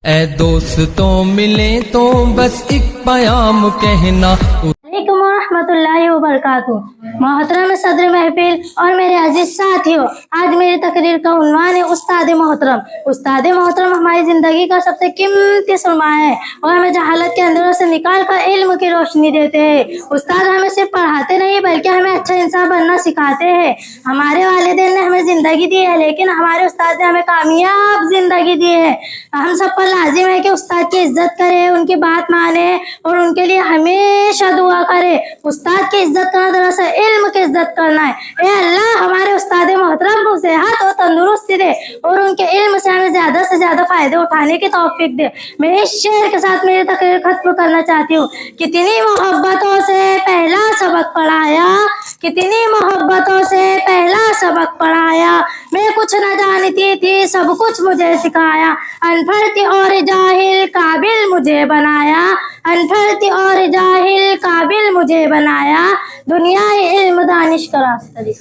اے دوستوں ملیں تو بس ایک پیام کہنا. علیکم ورحمۃ اللہ وبرکاتہ. محترم صدر محفل اور میرے عزیز ساتھیوں، آج میری تقریر کا عنوان ہے استاد محترم. استاد محترم ہماری زندگی کا سب سے قیمتی سرمایہ ہے اور ہمیں جہالت کے اندروں سے نکال کر علم کی روشنی دیتے ہیں. استاد ہمیں صرف پڑھاتے نہیں بلکہ ہمیں اچھا انسان بننا سکھاتے ہیں. ہمارے والدین نے ہمیں زندگی دی ہے لیکن ہمارے استاد نے ہمیں کامیاب زندگی دی ہے. ہم سب پر لازم ہے کہ استاد کی عزت کریں، ان کی بات مانیں اور ان کے لیے ہمیشہ دعا کرے. استاد کی عزت کرنا دراصل علم کی عزت کرنا ہے. اے اللہ ہمارے استاد محترم کو صحت اور تندرستی دے اور ان کے علم سے ہمیں زیادہ سے زیادہ فائدے اٹھانے کی توفیق دے. میں اس شعر کے ساتھ میری تقریر ختم کرنا چاہتی ہوں. کتنی محبتوں سے پہلا سبق پڑھایا، کتنی محبتوں سے پہلا سبق پڑھایا، میں کچھ نہ جانتی تھی سب کچھ مجھے سکھایا. ان پڑھ تھی اور جاہل قابل مجھے بنایا، ان پڑھ تھی اور جاہل قابل مجھے بنایا. دنیا علم دانش کا راستہ دکھایا.